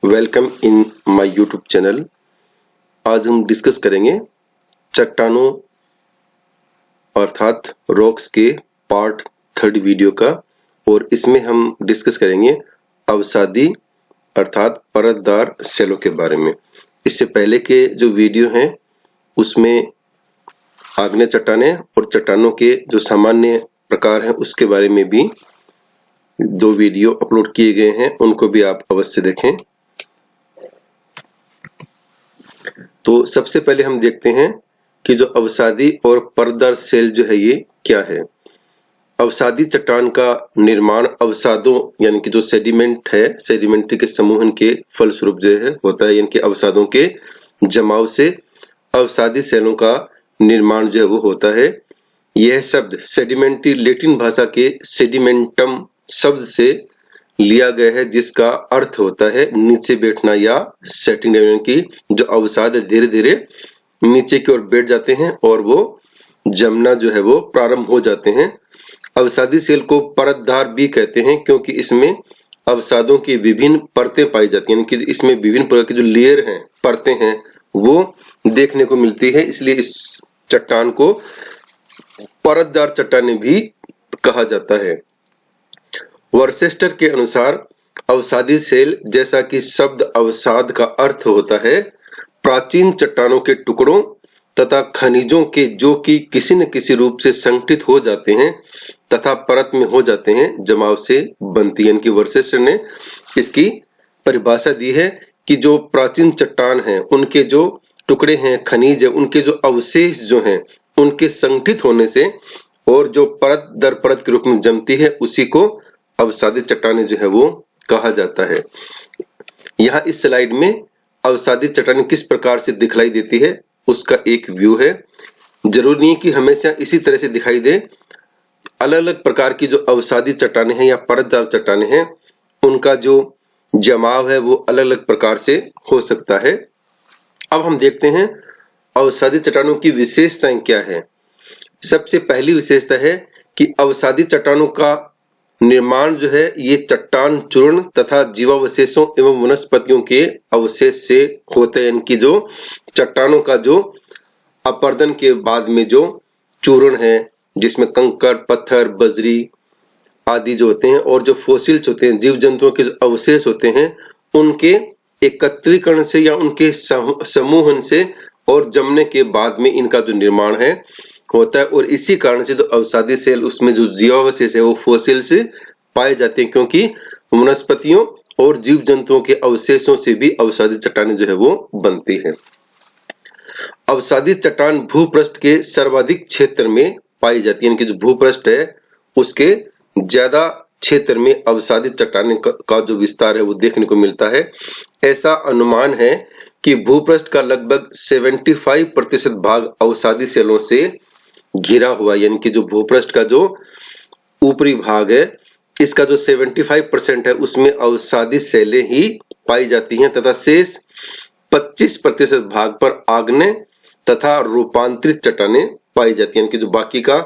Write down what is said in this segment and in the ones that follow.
Welcome in my YouTube channel. आज हम discuss करेंगे चट्टानों अर्थात रॉक्स के पार्ट 3 वीडियो का, और इसमें हम डिस्कस करेंगे अवसादी अर्थात परतदार सेलों के बारे में। इससे पहले के जो वीडियो हैं उसमें आग्नेय चट्टानें और चट्टानों के जो सामान्य प्रकार हैं उसके बारे में भी 2 वीडियो अपलोड किए गए हैं, उनको भी आप अवश्य देखें। तो सबसे पहले हम देखते हैं कि जो अवसादी और परतदार सेल जो है ये क्या है। अवसादी चट्टान का निर्माण अवसादों यानी कि जो सेडिमेंट है, सेडिमेंट्री के समूहन के फलस्वरूप जो है होता है, यानी कि अवसादों के जमाव से अवसादी सेलों का निर्माण जो है वो होता है। यह शब्द सेडिमेंट्री लैटिन भाषा के सेडिमेंटम शब्द से लिया गया है, जिसका अर्थ होता है नीचे बैठना या सेटिंग डाउन, की जो अवसाद धीरे धीरे नीचे की ओर बैठ जाते हैं और वो जमना जो है वो प्रारंभ हो जाते हैं। अवसादी सेल को परतदार भी कहते हैं क्योंकि इसमें अवसादों की विभिन्न परतें पाई जाती हैं, यानी कि इसमें विभिन्न प्रकार की जो लेयर हैं, परतें हैं, वो देखने को मिलती है। इसलिए इस चट्टान को परतदार चट्टानें भी कहा जाता है। वर्सेस्टर के अनुसार अवसादी सेल, जैसा कि शब्द अवसाद का अर्थ होता है प्राचीन चट्टानों के टुकड़ों तथा खनिजों के जो कि किसी न किसी रूप से संगठित हो जाते हैं तथा परत में हो जाते हैं, जमाव से बनती है। यानी कि वर्सेस्टर ने इसकी परिभाषा दी है कि जो प्राचीन चट्टान हैं उनके जो टुकड़े हैं, खनिज है, उनके जो अवशेष जो हैं उनके संगठित होने से और जो परत दर परत के रूप में जमती है उसी को अवसादी चट्टानें जो है वो कहा जाता है। यहाँ इस स्लाइड में अवसादी चट्टानें किस प्रकार से दिखलाई देती है उसका एक व्यू है। जरूरी नहीं कि हमेशा इसी तरह से दिखाई दे। अलग अलग प्रकार की जो अवसादी चट्टानें हैं या परतदार चट्टानें हैं उनका जो जमाव है वो अलग अलग प्रकार से हो सकता है। अब हम देखते हैं अवसादी चट्टानों की विशेषताएं क्या है। सबसे पहली विशेषता है कि अवसादी चट्टानों का निर्माण जो है ये चट्टान चूर्ण तथा जीवावशेषों एवं वनस्पतियों के अवशेष से होते हैं। इनकी जो चट्टानों का जो अपरदन के बाद में जो चूर्ण है, जिसमें कंकड़, पत्थर, बजरी आदि जो होते हैं और जो फोसिल्स होते हैं, जीव जंतुओं के जो अवशेष होते हैं, उनके एकत्रीकरण से या उनके समूहन से और जमने के बाद में इनका जो निर्माण है होता है। और इसी कारण से जो अवसादी सेल, उसमें जो जीवावशेष है वो फोसिल्स पाए जाते हैं, क्योंकि वनस्पतियों और जीव जंतुओं के अवशेषों से भी अवसादी चट्टानें जो है वो बनती है। अवसादी चट्टान भूपृष्ठ के सर्वाधिक क्षेत्र में पाई जाती है, यानी कि जो भूपृष्ठ है उसके ज्यादा क्षेत्र में अवसादी चट्टानें का जो विस्तार है वो देखने को मिलता है। ऐसा अनुमान है कि भूपृष्ठ का लगभग 75% भाग अवसादी सेलों से घिरा हुआ, यानी कि जो भूपृष्ठ का जो ऊपरी भाग है इसका जो 75% है उसमें अवसादी सेलें ही पाई जाती हैं तथा शेष 25% भाग पर आग्नेय तथा रूपांतरित चट्टानें पाई जाती हैं, यानी कि जो बाकी का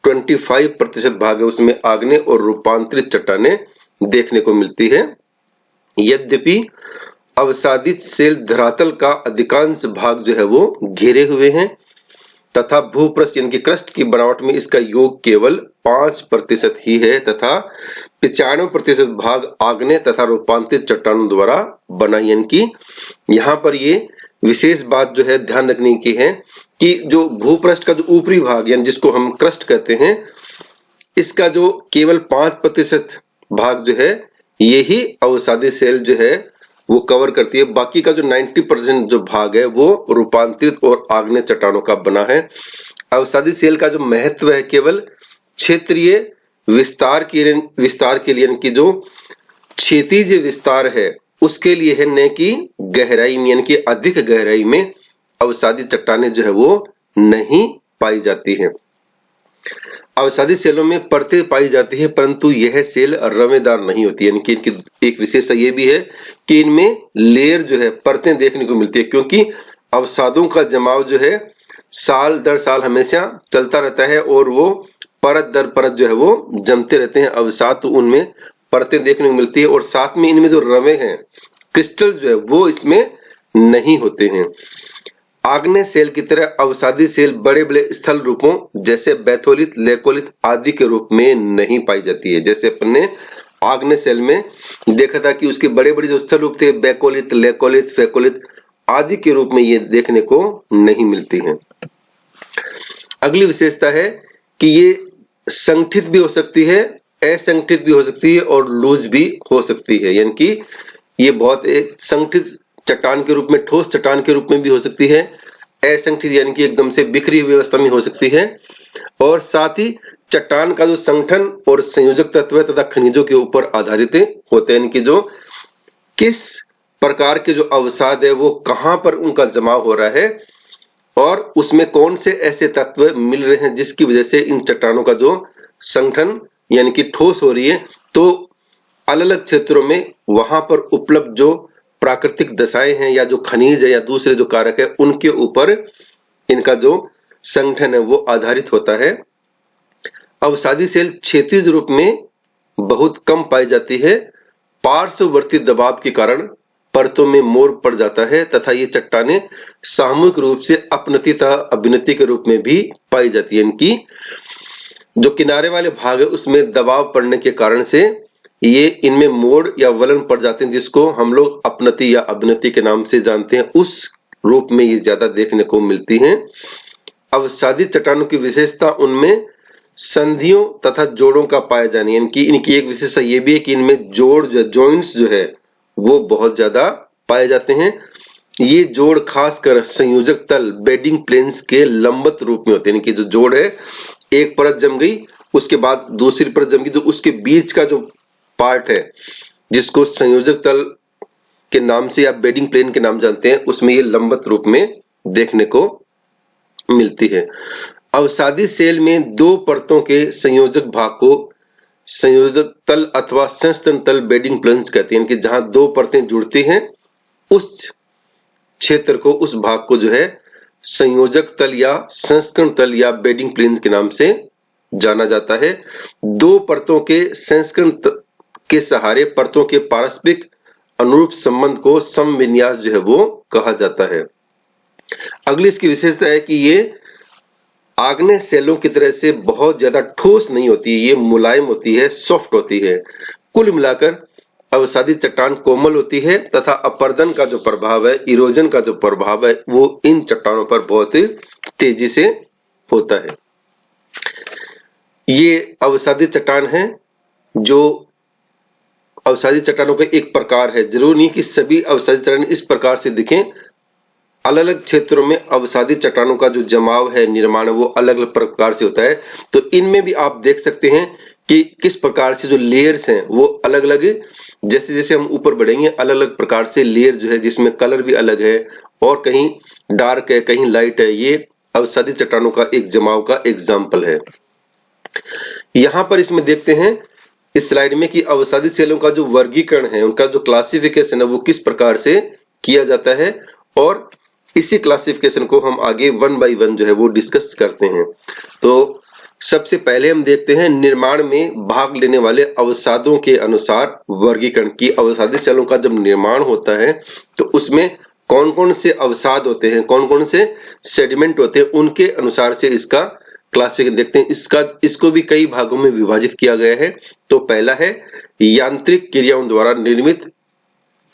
25% भाग है उसमें आग्नेय और रूपांतरित चट्टानें देखने को मिलती है। यद्यपि अवसादी सेल धरातल का अधिकांश भाग जो है वो घेरे हुए हैं तथा भूपृष्ठ यानी कि क्रस्ट की बनावट में इसका योग केवल 5% ही है तथा 95% भाग आग्नेय तथा रूपांतरित चट्टानों द्वारा बना। यानी कि यहाँ पर ये विशेष बात जो है ध्यान रखने की है कि जो भूपृष्ठ का जो ऊपरी भाग यानी जिसको हम क्रस्ट कहते हैं, इसका जो केवल 5% भाग जो है यही अवसादी सेल जो है वो कवर करती है। बाकी का जो 90% जो भाग है वो रूपांतरित और आग्नेय चट्टानों का बना है। अवसादी सेल का जो महत्व है केवल क्षेत्रीय विस्तार के लिए, यानी कि जो क्षैतिज विस्तार है उसके लिए है, न कि गहराई में, यानी कि अधिक गहराई में अवसादी चट्टानें जो है वो नहीं पाई जाती हैं। अवसादी सेलों में परतें पाई जाती है परंतु यह सेल रवेदार नहीं होती, यानी कि इनकी एक विशेषता यह भी है कि इनमें लेयर जो है परतें देखने को मिलती है, क्योंकि अवसादों का जमाव जो है साल दर साल हमेशा चलता रहता है और वो परत दर परत जो है वो जमते रहते हैं अवसाद, तो उनमें परतें देखने को मिलती है। और साथ में इनमें जो रवे हैं क्रिस्टल जो है वो इसमें नहीं होते हैं। आग्नेय सेल की तरह अवसादी सेल बड़े बड़े स्थल रूपों जैसे बैथोलिथ, लेकोलिथ आदि के रूप में नहीं पाई जाती है। जैसे अपन ने आग्नेय सेल में देखा था कि उसके बड़े बड़े जो स्थल रूप थे बैकोलिथ, लेकोलिथ, फेकोलिथ आदि के रूप में ये देखने को नहीं मिलती हैं। अगली विशेषता है कि ये संगठित भी हो सकती है, असंगठित भी हो सकती है और लूज भी हो सकती है। यानी कि ये बहुत एक संगठित चट्टान के रूप में, ठोस चट्टान के रूप में भी हो सकती है, असंगठित यानी कि एकदम से बिखरी हुई अवस्था में हो सकती है, और साथ ही चट्टान का जो संगठन और संयोजक तत्व तथा खनिजों के ऊपर आधारित होते हैं। यानी कि जो किस प्रकार के जो अवसाद है वो कहां पर उनका जमाव हो रहा है और उसमें कौन से ऐसे तत्व मिल रहे हैं जिसकी वजह से इन चट्टानों का जो संगठन यानी कि ठोस हो रही है। तो अलग अलग क्षेत्रों में वहां पर उपलब्ध जो प्राकृतिक दशाएं हैं या जो खनिज है या दूसरे जो कारक है उनके ऊपर इनका जो संगठन है वो आधारित होता है। अवसादी सेल क्षैतिज रूप में बहुत कम पाई जाती है। पार्श्ववर्ती दबाव के कारण परतों में मोड़ पड़ जाता है तथा ये चट्टानें सामूहिक रूप से अपनति तथा अभिनति के रूप में भी पाई जाती है। इनकी जो किनारे वाले भाग है उसमें दबाव पड़ने के कारण से ये इनमें मोड़ या वलन पड़ जाते हैं, जिसको हम लोग अपनति या अभिनति के नाम से जानते हैं। उस रूप में ये ज्यादा देखने को मिलती हैं। अवसादी चट्टानों की विशेषता उनमें संधियों तथा जोड़ों का पाया जाना, यानी कि इनकी एक विशेषता ये भी है कि इनमें जोड़ जॉइंट्स जो है वो बहुत ज्यादा पाए जाते हैं। ये जोड़ खासकर संयोजक तल बेडिंग प्लेन्स के लंबवत रूप में होते हैं। यानी कि जो जोड़ है एक परत जम गई उसके बाद दूसरी परत जम गई, तो उसके बीच का जो पार्ट है जिसको संयोजक तल के नाम से या बेडिंग प्लेन के नाम जानते हैं उसमें ये लंबवत रूप में देखने को मिलती है। अवसादी सेल में दो परतों के संयोजक भाग को संयोजक तल अथवा संस्तन तल बेडिंग प्लेन्स कहते हैं कि जहां दो परतें जुड़ती हैं उस क्षेत्र को, उस भाग को जो है संयोजक तल या संस्करण तल या बेडिंग प्लेन के नाम से जाना जाता है। दो परतों के संस्करण के सहारे परतों के पारस्परिक अनुरूप संबंध को समविन्यास जो है वो कहा जाता है। अगली इसकी विशेषता है कि ये आग्नेय सेलों की तरह से बहुत ज्यादा ठोस नहीं होती, ये मुलायम होती है, सॉफ्ट होती है। कुल मिलाकर अवसादी चट्टान कोमल होती है तथा अपर्दन का जो प्रभाव है, इरोजन का जो प्रभाव है वो इन चट्टानों पर बहुत तेजी से होता है। ये अवसादी चट्टान है जो अवसादी चट्टानों का एक प्रकार है। जरूर नहीं कि सभी अवसादी चट्टान इस प्रकार से दिखें। अलग अलग क्षेत्रों में अवसादी चट्टानों का जो जमाव है, निर्माण है वो अलग अलग प्रकार से होता है। तो इनमें भी आप देख सकते हैं कि किस प्रकार से जो लेयर्स हैं वो अलग अलग, जैसे जैसे हम ऊपर बढ़ेंगे अलग अलग प्रकार से लेयर जो है जिसमें कलर भी अलग है और कहीं डार्क है कहीं लाइट है, ये अवसादी चट्टानों का एक जमाव का एग्जाम्पल है। यहां पर इसमें देखते हैं इस स्लाइड में कि अवसादी सेलों का जो वर्गीकरण है, उनका जो क्लासिफिकेशन है वो किस प्रकार से किया जाता है और इसी क्लासिफिकेशन को हम आगे वन बाय वन जो है वो डिस्कस करते हैं। तो सबसे पहले हम देखते हैं निर्माण में भाग लेने वाले अवसादों के अनुसार वर्गीकरण की। अवसादी सेलों का जब निर्माण होता है तो उसमें कौन कौन से अवसाद होते हैं, कौन कौन से सेडिमेंट होते हैं, उनके अनुसार से इसका क्लासिफिकेशन देखते हैं। इसको भी कई भागों में विभाजित किया गया है। तो पहला है यांत्रिक क्रियाओं द्वारा निर्मित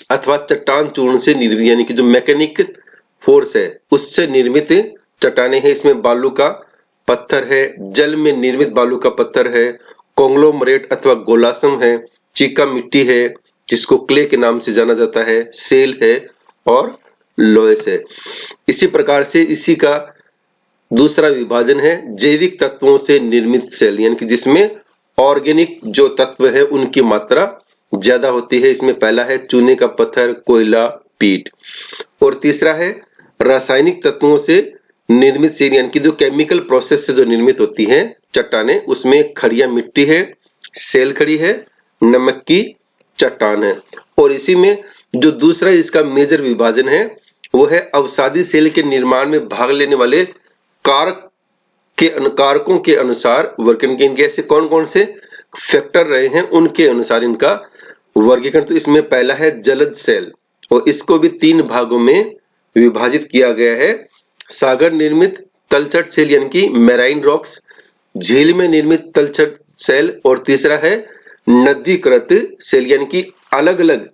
अथवा चट्टान चूर्ण से निर्मित, यानी कि जो मैकेनिक फोर्स है उससे निर्मित चट्टानें हैं। इसमें बालू का पत्थर है, जल में निर्मित बालू का पत्थर है, कॉन्ग्लोमरेट अथवा गोलासम है, चीका मिट्टी है जिसको क्ले के नाम से जाना जाता है, सेल है और लोयस है। इसी प्रकार से इसी का दूसरा विभाजन है जैविक तत्वों से निर्मित सेल, यानी कि जिसमें ऑर्गेनिक जो तत्व है उनकी मात्रा ज्यादा होती है। इसमें पहला है चूने का पत्थर, कोयला, पीट। और तीसरा है रासायनिक तत्वों से निर्मित सेल, यानी कि जो केमिकल प्रोसेस से जो निर्मित होती है चट्टानें, उसमें खड़िया मिट्टी है, सेल खड़ी है, नमक की चट्टान है। और इसी में जो दूसरा इसका मेजर विभाजन है वो है अवसादी सेल के निर्माण में भाग लेने वाले कारकों के अनुसार वर्गीकरण के। इनके ऐसे कौन कौन से फैक्टर रहे हैं उनके अनुसार इनका वर्गीकरण। तो इसमें पहला है जलद सेल, और इसको भी 3 भागों में विभाजित किया गया है। सागर निर्मित तलछट सेल यानी कि मैराइन रॉक्स, झील में निर्मित तलछट सेल, और तीसरा है नदीकृत सेल यानी कि अलग अलग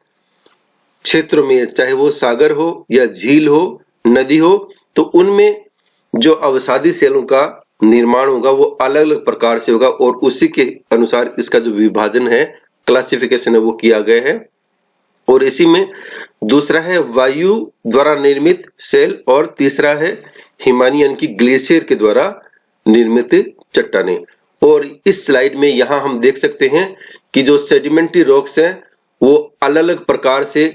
क्षेत्रों में, चाहे वो सागर हो या झील हो, नदी हो, तो उनमें जो अवसादी सेलों का निर्माण होगा वो अलग अलग प्रकार से होगा और उसी के अनुसार इसका जो विभाजन है, क्लासिफिकेशन है, वो किया गया है। और इसी में दूसरा है वायु द्वारा निर्मित सेल और तीसरा है हिमानी यानी कि ग्लेशियर के द्वारा निर्मित चट्टानें। और इस स्लाइड में यहां हम देख सकते हैं कि जो सेडिमेंट्री रॉक्स हैं वो अलग अलग प्रकार से,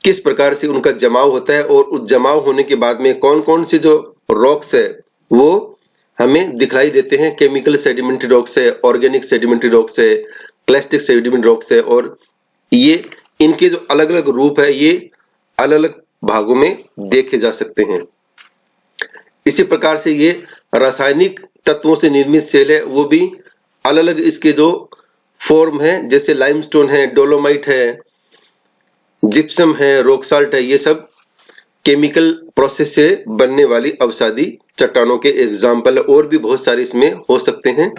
किस प्रकार से उनका जमाव होता है और उस जमाव होने के बाद में कौन कौन से जो रॉक्स है वो हमें दिखाई देते हैं। केमिकल सेडिमेंट्री रॉक्स है, ऑर्गेनिक सेडिमेंट्री रॉक्स है, क्लास्टिक सेडिमेंट्री रॉक्स है, और ये इनके जो अलग अलग रूप है ये अलग अलग भागों में देखे जा सकते हैं। इसी प्रकार से ये रासायनिक तत्वों से निर्मित सेल है, वो भी अलग अलग इसके जो फॉर्म है, जैसे लाइमस्टोन है, डोलोमाइट है, जिप्सम है, रॉक साल्ट है, ये सब केमिकल प्रोसेस से बनने वाली अवसादी चट्टानों के एग्जाम्पल है, और भी बहुत सारे इसमें हो सकते हैं।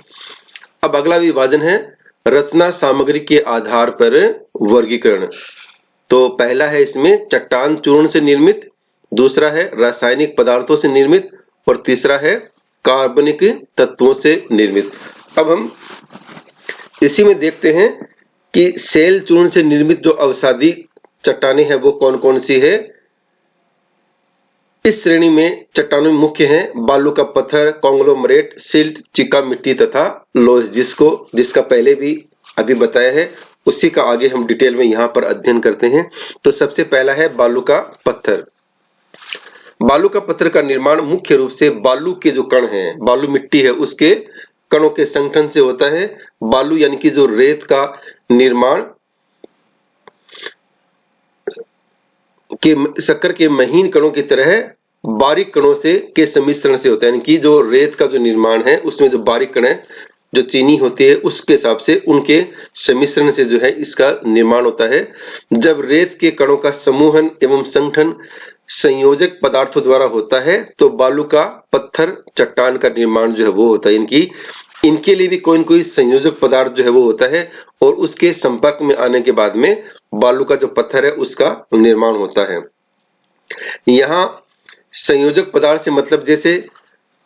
अब अगला विभाजन है रचना सामग्री के आधार पर वर्गीकरण। तो पहला है इसमें चट्टान चूर्ण से निर्मित, दूसरा है रासायनिक पदार्थों से निर्मित, और तीसरा है कार्बनिक तत्वों से निर्मित। अब हम इसी में देखते हैं कि सेल चूर्ण से निर्मित जो अवसादी चट्टानें हैं वो कौन कौन सी है। इस श्रेणी में चट्टानों में मुख्य हैं बालू का पत्थर, कॉन्ग्लोमरेट, सिल्ट, चिका मिट्टी तथा लोह, जिसका पहले भी अभी बताया है, उसी का आगे हम डिटेल में यहाँ पर अध्ययन करते हैं। तो सबसे पहला है बालू का पत्थर। बालू का पत्थर का निर्माण मुख्य रूप से बालू के जो कण हैं, बालू मिट्टी है उसके कणों के संगठन से होता है। बालू यानी कि जो रेत का निर्माण के शक्कर के महीन कणों की तरह बारीक कणों से के सम्मिश्रण से होता है, यानी कि जो रेत का जो निर्माण है उसमें जो बारीक कण है, जो चीनी होती है उसके हिसाब से उनके सम्मिश्रण से जो है इसका निर्माण होता है। जब रेत के कणों का समूहन एवं संगठन संयोजक पदार्थों द्वारा होता है तो बालू का पत्थर चट्टान का निर्माण जो है वो होता है। इनके लिए भी कोई न कोई संयोजक पदार्थ जो है वो होता है और उसके संपर्क में आने के बाद में बालू का जो पत्थर है उसका निर्माण होता है। यहाँ संयोजक पदार्थ से मतलब जैसे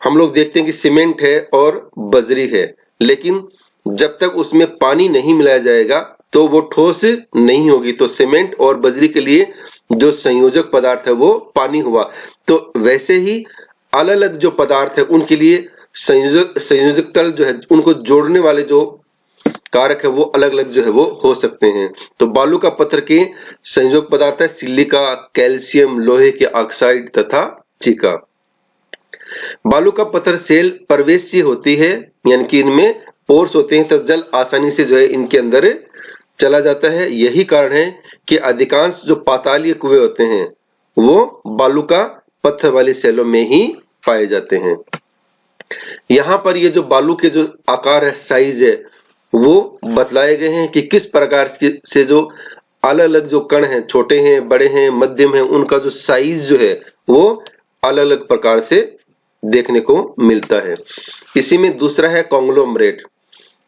हम लोग देखते हैं कि सीमेंट है और बजरी है, लेकिन जब तक उसमें पानी नहीं मिलाया जाएगा तो वो ठोस नहीं होगी। तो सीमेंट और बजरी के लिए जो संयोजक पदार्थ है वो पानी हुआ। तो वैसे ही अलग अलग जो पदार्थ है उनके लिए संयोजक तल जो है, उनको जोड़ने वाले जो कारक है वो अलग अलग जो है वो हो सकते हैं। तो बालू का पत्थर के संयोजक पदार्थ है सिलिका, कैल्शियम, लोहे के ऑक्साइड तथा चिका। बालू का पत्थर सेल प्रवेशीय होती है, यानी कि इनमें पोर्स होते हैं तो जल आसानी से जो है इनके अंदर चला जाता है। यही कारण है कि अधिकांश जो पातालीय कुएं होते हैं वो बालू का पत्थर वाली सेलों में ही पाए जाते हैं। यहाँ पर ये जो बालू के जो आकार है, साइज है, वो बतलाए गए हैं कि किस प्रकार से जो अलग अलग जो कण हैं, छोटे हैं, बड़े हैं, मध्यम हैं, उनका जो साइज जो है वो अलग अलग प्रकार से देखने को मिलता है। इसी में दूसरा है कॉन्ग्लोमरेट।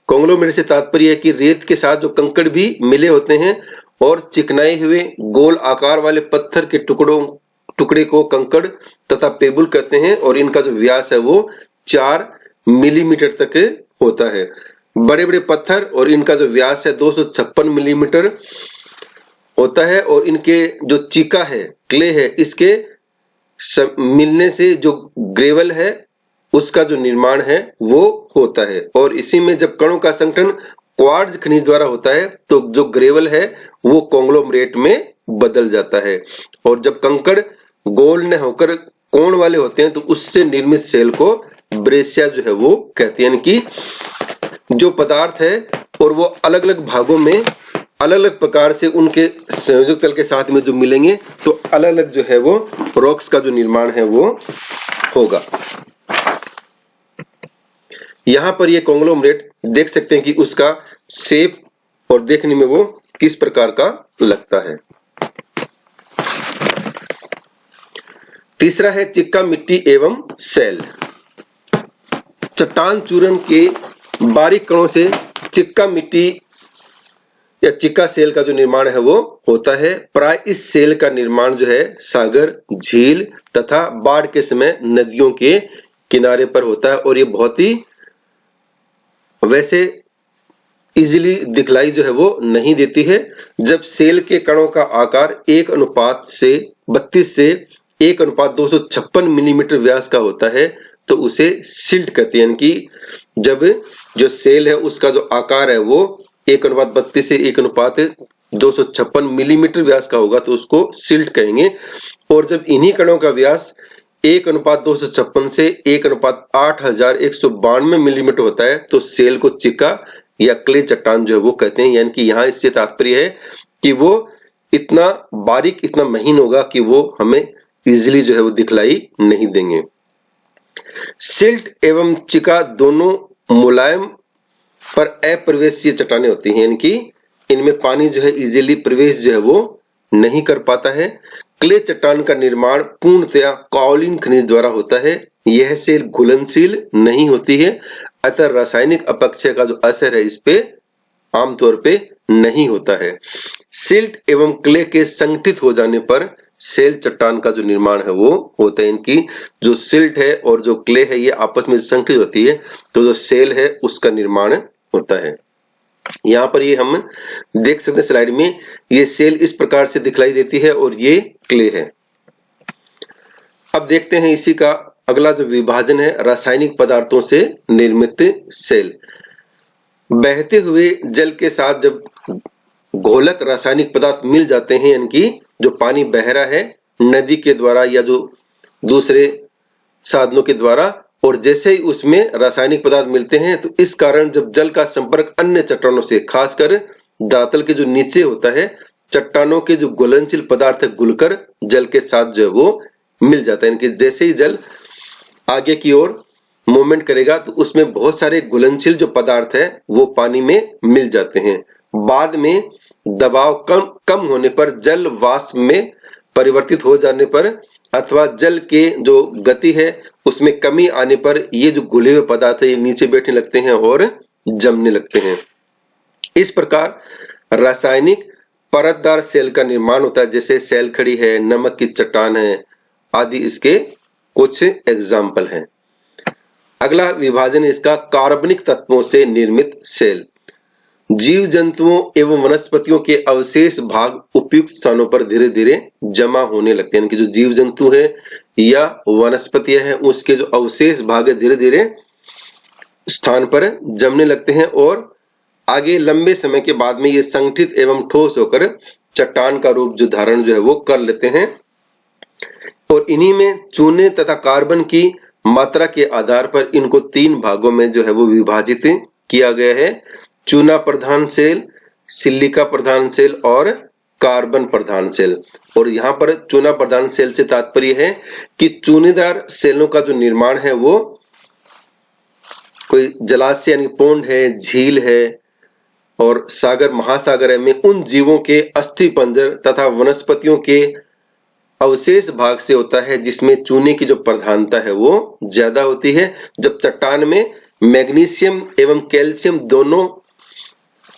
कॉन्ग्लोमरेट से तात्पर्य है कि रेत के साथ जो कंकड़ भी मिले होते हैं और चिकनाए हुए गोल आकार वाले पत्थर के टुकड़े को कंकड़ तथा पेबुल कहते हैं और इनका जो व्यास है वो 4 मिलीमीटर तक होता है। बड़े बड़े पत्थर और इनका जो व्यास है 256 मिलीमीटर होता है और इनके जो चिका है, क्ले है, इसके मिलने से जो ग्रेवल है उसका जो निर्माण है वो होता है। और इसी में जब कणों का संगठन क्वार्ट्ज खनिज द्वारा होता है तो जो ग्रेवल है वो कॉन्ग्लोमरेट में बदल जाता है। और जब कंकड़ गोल न होकर कोण वाले होते हैं तो उससे निर्मित सेल को ब्रेसिया जो है वो कहते हैं। यानी कि जो पदार्थ है और वो अलग अलग भागों में अलग अलग प्रकार से उनके संयोजक तल के साथ में जो मिलेंगे तो अलग अलग जो है वो रॉक्स का जो निर्माण है वो होगा। यहाँ पर ये कॉन्ग्लोमरेट देख सकते हैं कि उसका शेप और देखने में वो किस प्रकार का लगता है। तीसरा है चिक्का मिट्टी एवं सेल। चट्टान चूर्ण के बारीक कणों से चिक्का मिट्टी या चिक्का सेल का जो निर्माण है वो होता है। प्राय इस सेल का निर्माण जो है सागर, झील तथा बाढ़ के समय नदियों के किनारे पर होता है और ये बहुत ही वैसे इजीली दिखलाई जो है वो नहीं देती है। जब सेल के कणों का आकार 1:32 से 1:256 मिलीमीटर व्यास का होता है तो उसे सिल्ट कहते हैं। कि जब जो सेल है उसका जो आकार है वो 1:32 से 1:256 मिलीमीटर व्यास का होगा तो उसको सिल्ट कहेंगे। और जब इन्हीं कणों का व्यास 1:256 से 1:8192 मिलीमीटर होता है तो सेल को चिक्का या क्ले चट्टान जो है वो कहते हैं। यानी कि यहाँ इससे तात्पर्य है कि वो इतना बारीक, इतना महीन होगा कि वो हमें इजीली जो है वो दिखलाई नहीं देंगे। सिल्ट एवं चिका दोनों मुलायम पर अप्रवेशीय चट्टानें होती हैं। यानी कि इनमें पानी जो है इजीली प्रवेश जो है वो नहीं कर पाता है। क्ले चट्टान का निर्माण पूर्णतया काओलिन खनिज द्वारा होता है। यह सेल घुलनशील नहीं होती है, अतः रासायनिक अपक्षय का जो असर है इस पे आमतौर पे नहीं होता है। सिल्ट एवं क्ले के संगठित हो जाने पर सेल चट्टान का जो निर्माण है वो होता है। इनकी जो सिल्ट है और जो क्ले है ये आपस में संगठित होती है तो जो सेल है उसका निर्माण होता है। यहाँ पर ये हम देख सकते हैं स्लाइड में, ये सेल इस प्रकार से दिखलाई देती है और ये क्ले है। अब देखते हैं इसी का अगला जो विभाजन है, रासायनिक पदार्थों से निर्मित सेल। बहते हुए जल के साथ जब घोलक रासायनिक पदार्थ मिल जाते हैं, यानी कि जो पानी बह रहा है नदी के द्वारा या जो दूसरे साधनों के द्वारा, और जैसे ही उसमें रासायनिक पदार्थ मिलते हैं तो इस कारण जब जल का संपर्क अन्य चट्टानों से, खासकर धरातल के जो नीचे होता है, चट्टानों के जो घुलनशील पदार्थ है घुलकर जल के साथ जो है वो मिल जाता है। यानी कि जैसे ही जल आगे की ओर मूवमेंट करेगा तो उसमें बहुत सारे घुलनशील जो पदार्थ है वो पानी में मिल जाते हैं। बाद में दबाव कम होने पर, जल वाष्प में परिवर्तित हो जाने पर अथवा जल के जो गति है उसमें कमी आने पर ये जो घुले हुए पदार्थ है ये नीचे बैठने लगते हैं और जमने लगते हैं। इस प्रकार रासायनिक परतदार सेल का निर्माण होता है, जैसे सेल खड़ी है, नमक की चट्टान है आदि इसके कुछ एग्जाम्पल हैं। अगला विभाजन है इसका कार्बनिक तत्वों से निर्मित सेल। जीव जंतुओं एवं वनस्पतियों के अवशेष भाग उपयुक्त स्थानों पर धीरे धीरे जमा होने लगते हैं। यानी कि जो जीव जंतु है या वनस्पतियां हैं उसके जो अवशेष भाग है धीरे धीरे स्थान पर जमने लगते हैं और आगे लंबे समय के बाद में ये संगठित एवं ठोस होकर चट्टान का रूप जो धारण जो है वो कर लेते हैं। और इन्हीं में चूने तथा कार्बन की मात्रा के आधार पर इनको 3 भागों में जो है वो विभाजित किया गया है। चूना प्रधान सेल, सिलिका प्रधान सेल और कार्बन प्रधान सेल। और यहाँ पर चूना प्रधान सेल से तात्पर्य है कि चूनेदार सेलों का जो निर्माण है वो कोई जलाशय यानी पोंड है, झील है और सागर महासागर है में उन जीवों के अस्थि पंजर तथा वनस्पतियों के अवशेष भाग से होता है जिसमें चूने की जो प्रधानता है वो ज्यादा होती है। जब चट्टान में मैग्नीशियम एवं कैल्शियम दोनों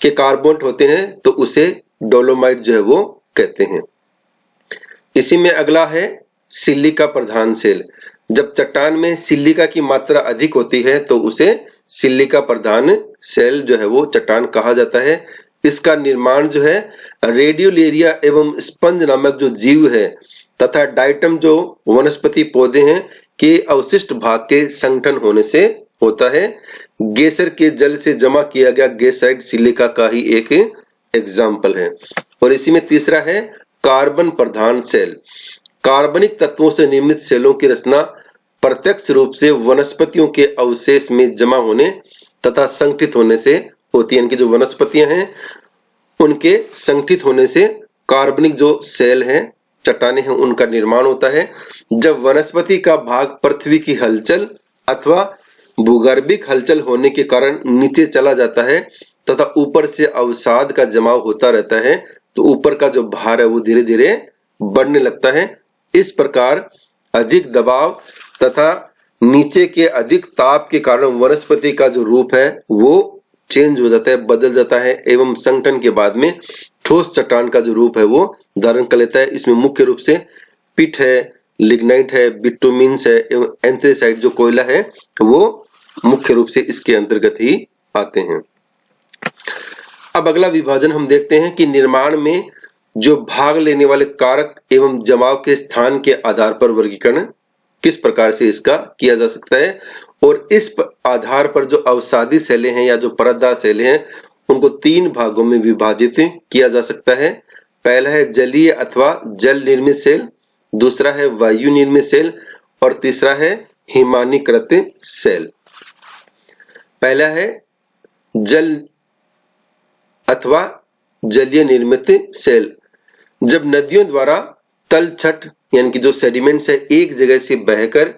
के कार्बोनेट होते हैं तो उसे डोलोमाइट जो है वो कहते हैं। इसी में अगला है सिलिका प्रधान सेल। जब चट्टान में सिलिका की मात्रा अधिक होती है तो उसे सिलिका प्रधान सेल जो है वो चट्टान कहा जाता है। इसका निर्माण जो है रेडियोलेरिया एवं स्पंज नामक जो जीव है तथा डाइटम जो वनस्पति पौधे हैं के अवशिष्ट भाग के संगठन होने से होता है। गेसर के जल से जमा किया गया गेसाइड सिलिका का ही एक एग्जाम्पल है। और इसी में तीसरा है कार्बन प्रधान सेल। कार्बनिक तत्वों से निर्मित सेलों की रचना प्रत्यक्ष रूप से वनस्पतियों के अवशेष में जमा होने तथा संगठित होने से होती है। इनकी जो वनस्पतियां हैं उनके संगठित होने से कार्बनिक जो सेल हैं, चट्टानें हैं, उनका निर्माण होता है। जब वनस्पति का भाग पृथ्वी की हलचल अथवा भूगर्भिक हलचल होने के कारण नीचे चला जाता है तथा ऊपर से अवसाद का जमाव होता रहता है तो ऊपर का जो भार है वो धीरे धीरे बढ़ने लगता है। इस प्रकार अधिक दबाव तथा नीचे के अधिक ताप के कारण वनस्पति का जो रूप है वो चेंज हो जाता है, बदल जाता है एवं संगठन के बाद में ठोस चट्टान का जो रूप है वो धारण कर लेता है। इसमें मुख्य रूप से पिट है, लिग्नाइट है, बिटुमिन्स है एवं एंथ्रेसाइट जो कोयला है वो मुख्य रूप से इसके अंतर्गत ही आते हैं। अब अगला विभाजन हम देखते हैं कि निर्माण में जो भाग लेने वाले कारक एवं जमाव के स्थान के आधार पर वर्गीकरण किस प्रकार से इसका किया जा सकता है, और इस आधार पर जो अवसादी सेलें हैं या जो परतदार सेलें हैं उनको 3 भागों में विभाजित किया जा सकता है। पहला है जलीय अथवा जल निर्मित सेल, दूसरा है वायु निर्मित सेल और तीसरा है हिमानीकृत सेल। पहला है जल अथवा जलीय निर्मित सेल। जब नदियों द्वारा तलछट यानी कि जो सेडिमेंट्स है एक जगह से बहकर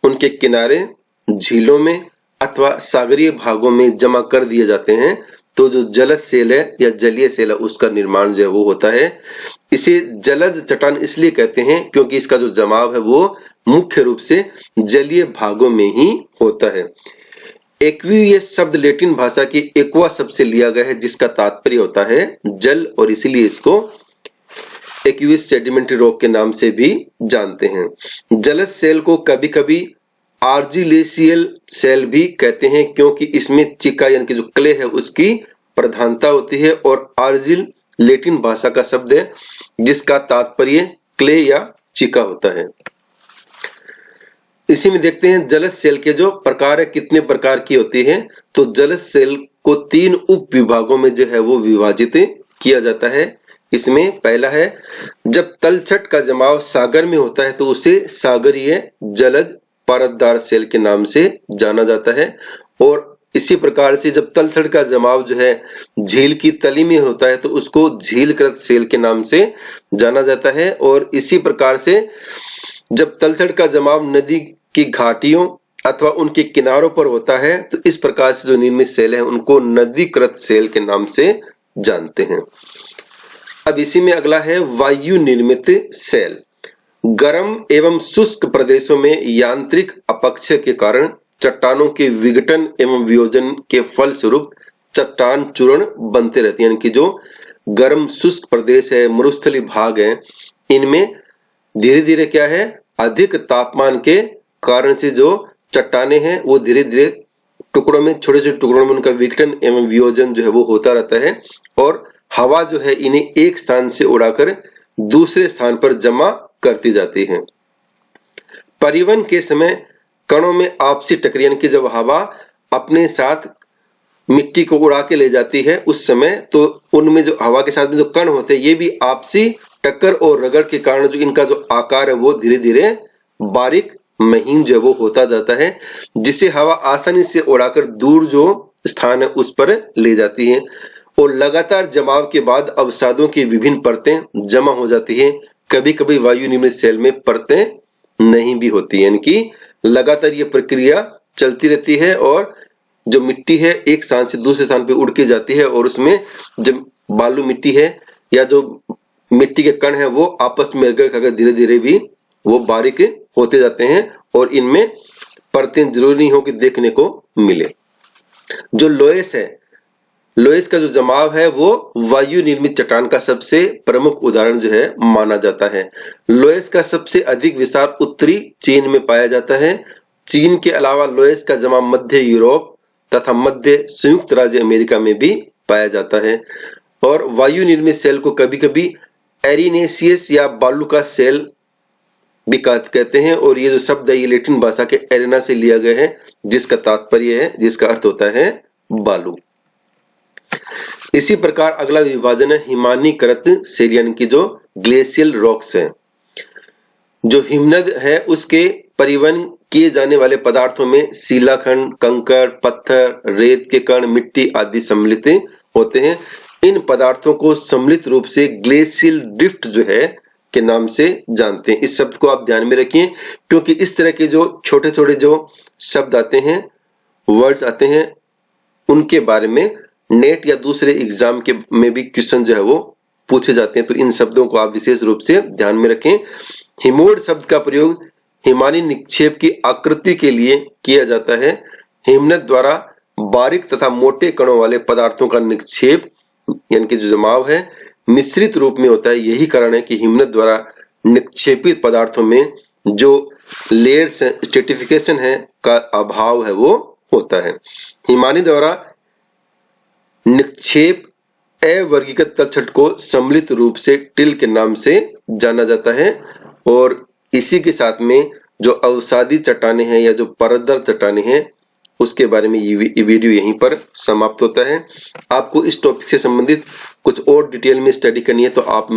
उनके किनारे झीलों में अथवा सागरीय भागों में जमा कर दिए जाते हैं तो जो जलज सेल है या जलीय सेल है उसका निर्माण जो है वो होता है। इसे जलद चट्टान इसलिए कहते हैं क्योंकि इसका जो जमाव है वो मुख्य रूप से जलीय भागों में ही होता है। एक्वियस शब्द लैटिन भाषा की एक्वा शब्द से लिया गया है जिसका तात्पर्य होता है जल, और इसीलिए इसको एक्वियस सेडिमेंट्री रॉक के नाम से भी जानते हैं। जलज सेल को कभी कभी आर्जिलेशियल सेल भी कहते हैं क्योंकि इसमें चिका यानी कि जो क्ले है उसकी प्रधानता होती है, और आर्जिल लैटिन भाषा का शब्द है जिसका तात्पर्य क्ले या चिका होता है। इसी में देखते हैं जलज सेल के जो प्रकार है कितने प्रकार की होती है। तो जलज सेल को 3 उप विभागों में जो है वो विभाजित किया जाता है। इसमें पहला है जब तलछट का जमाव सागर में होता है तो उसे सागरीय जलज परतदार सेल के नाम से जाना जाता है, और इसी प्रकार से जब तलछट का जमाव जो है झील की तली में होता है तो उसको झीलकृत सेल के नाम से जाना जाता है, और इसी प्रकार से जब तलछट का जमाव नदी की घाटियों अथवा उनके किनारों पर होता है तो इस प्रकार से जो निर्मित सेल है उनको नदीकृत सेल के नाम से जानते हैं। अब इसी में अगला है वायु निर्मित सेल। गर्म एवं शुष्क प्रदेशों में यांत्रिक अपक्षय के कारण चट्टानों के विघटन एवं वियोजन के फलस्वरूप चट्टान चूर्ण बनते रहते हैं। यानी कि जो गर्म शुष्क प्रदेश है, मरुस्थली भाग है, इनमें धीरे धीरे क्या है अधिक तापमान के कारण से जो चट्टाने हैं वो धीरे धीरे टुकड़ों में छोटे छोटे टुकड़ों में उनका विघटन एवं वियोजन जो है वो होता रहता है, और हवा जो है इन्हें एक स्थान से उड़ाकर दूसरे स्थान पर जमा करती जाती है। परिवहन के समय कणों में आपसी टक्कर यानी कि जब हवा अपने साथ मिट्टी को उड़ा के ले जाती है उस समय तो उनमें जो हवा के साथ में जो कण होते हैं ये भी आपसी टक्कर और रगड़ के कारण जो इनका जो आकार है वो धीरे धीरे बारीक महीन जो है वो होता जाता है, जिसे हवा आसानी से उड़ाकर दूर जो स्थान है उस पर ले जाती है, और लगातार जमाव के बाद अवसादों की विभिन्न परतें जमा हो जाती है। कभी कभी वायु निर्मित सेल में परतें नहीं भी होती, यानी कि लगातार ये प्रक्रिया चलती रहती है और जो मिट्टी है एक स्थान से दूसरे स्थान पे उड़ के जाती है, और उसमें जो बालू मिट्टी है या जो मिट्टी के कण है वो आपस में अगर धीरे धीरे भी वो बारीक होते जाते हैं, और इनमें परतें जरूरी नहीं हो कि देखने को मिले। जो लोएस है, लोएस का जो जमाव है वो वायु निर्मित चट्टान का सबसे प्रमुख उदाहरण जो है माना जाता है। लोएस का सबसे अधिक विस्तार उत्तरी चीन में पाया जाता है। चीन के अलावा लोएस का जमाव मध्य यूरोप तथा मध्य संयुक्त राज्य अमेरिका में भी पाया जाता है। और वायु निर्मित सेल को कभी कभी एरिनेसियस या बालू का सेल भी कहते हैं, और ये जो शब्द है ये लैटिन भाषा के एरेना से लिया गया है जिसका तात्पर्य है, जिसका अर्थ होता है बालू। इसी प्रकार अगला विभाजन है हिमानीकृत सेल यानी कि जो ग्लेशियल रॉक्स है। जो हिमनद है उसके परिवहन किए जाने वाले पदार्थों में शिलाखंड, कंकड़, पत्थर, रेत के कण, मिट्टी आदि सम्मिलित होते हैं। इन पदार्थों को सम्मिलित रूप से ग्लेशियल ड्रिफ्ट जो है के नाम से जानते हैं। इस शब्द को आप ध्यान में रखिए क्योंकि इस तरह के जो छोटे छोटे जो शब्द आते हैं, वर्ड्स आते हैं, उनके बारे में नेट या दूसरे एग्जाम के में भी क्वेश्चन जो है वो पूछे जाते हैं, तो इन शब्दों को आप विशेष रूप से ध्यान में रखें। हिमोड शब्द का प्रयोग हिमानी निक्षेप की आकृति के लिए किया जाता है। हिमनद द्वारा बारीक तथा मोटे कणों वाले पदार्थों का निक्षेप यानी कि जो जमाव है मिश्रित रूप में होता है। यही कारण है कि हिमनद द्वारा निक्षेपित पदार्थों में जो लेयर्स स्ट्रेटिफिकेशन है का अभाव है वो होता है। हिमानी द्वारा निक्षेप अवर्गीकृत तलछट को सम्मिलित रूप से टिल के नाम से जाना जाता है। और इसी के साथ में जो अवसादी चट्टानें हैं या जो परतदार चट्टानें हैं उसके बारे में ये वीडियो यहीं पर समाप्त होता है। आपको इस टॉपिक से संबंधित कुछ और डिटेल में स्टडी करनी है तो आप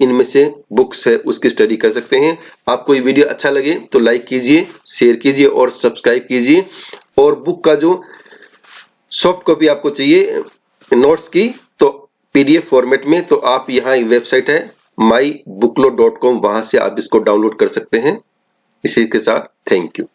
इनमें से बुक्स है उसकी स्टडी कर सकते हैं। आपको ये वीडियो अच्छा लगे तो लाइक कीजिए, शेयर कीजिए और सब्सक्राइब कीजिए। और बुक का जो सॉफ्ट कॉपी आपको चाहिए नोट्स की तो पीडीएफ फॉर्मेट में, तो आप यहाँ एक वेबसाइट है mybooklo.com, वहां से आप इसको डाउनलोड कर सकते हैं। इसी के साथ थैंक यू।